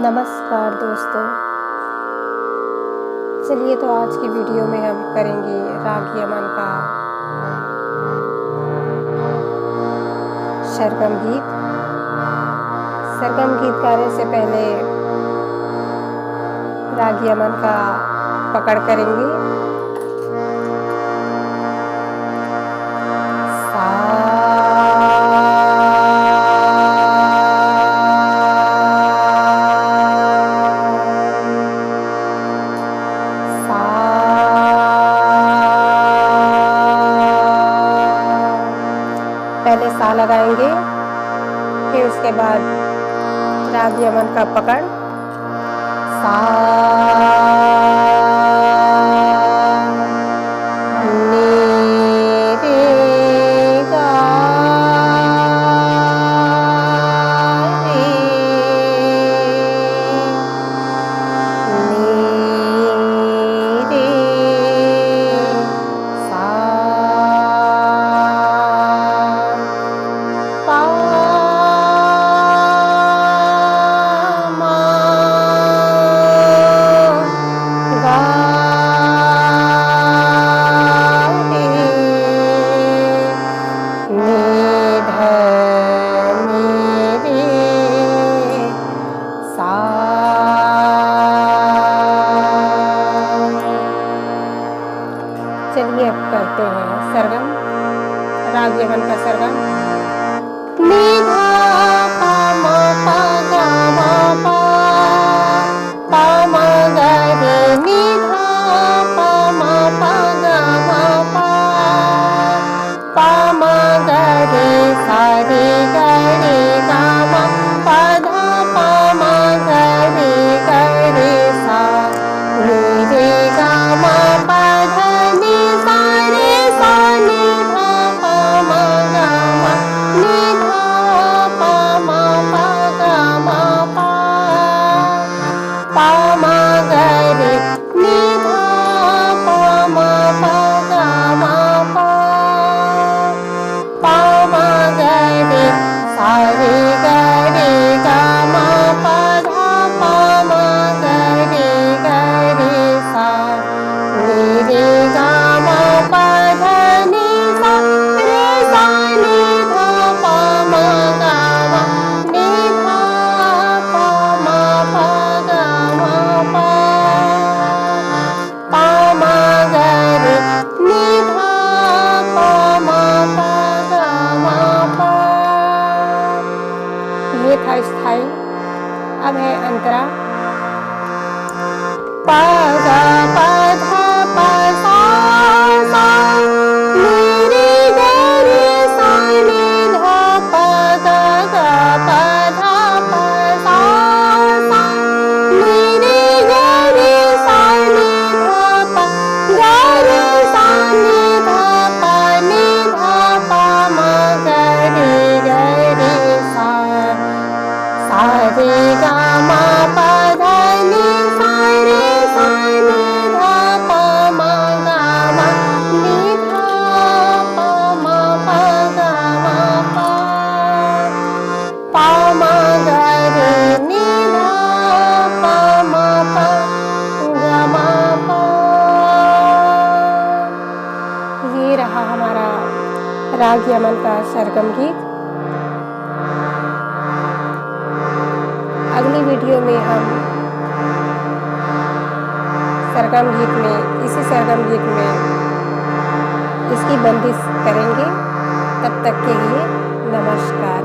नमस्कार दोस्तों, चलिए तो आज की वीडियो में हम करेंगे राग यमन का सरगम गीत। सरगम गीत गाने से पहले राग यमन का पकड़ करेंगे। पहले सा लगाएंगे, फिर उसके बाद राग यमन का पकड़ सा नी रे गा रे नी रे सा चलिए अब करते हैं सरगम, राग यमन का सरगम। नी धा पा मा पा गा मा पा मा गा रे नी धा पा मा पा गा मा गा रे सा रे गा मा पा धा पा मा गा रे सा नी रे गा मा पा धा नी सा रे सा नी धा पा मा गा मा नी धा पा मा पा गा मा पा मा गा रे नी धा पा मा पा गा मा पा मा गा रे सा रे गा मा पा धा पा मा गा रे सा नी रे गा मा पा धा नी सा रे सा नी धा पा मा गा मा नी धा पा मा पा गा मा पा मा गा रे नी धा पा मा पा गा मा ये था स्थाई। अब है अंतरा। पा गा पा धा पा सा सा नी रे गा रे सा नी धा पा गा पा धा पा सा सा नी रे गा रे सा नी धा पा गा रे सा नी धा पा मा गा रे सा रे गा मा पा धा नी सा रे सा नी धा पा मा गा मा नी धा पा मा पा गा मा पा मा गा रे नी धा पा मा पा गा मा पा। ये रहा हमारा राग यमन का सरगम गीत। अगली वीडियो में हम सरगम गीत में इसी सरगम गीत में इसकी बंदिश करेंगे। तब तक के लिए नमस्कार।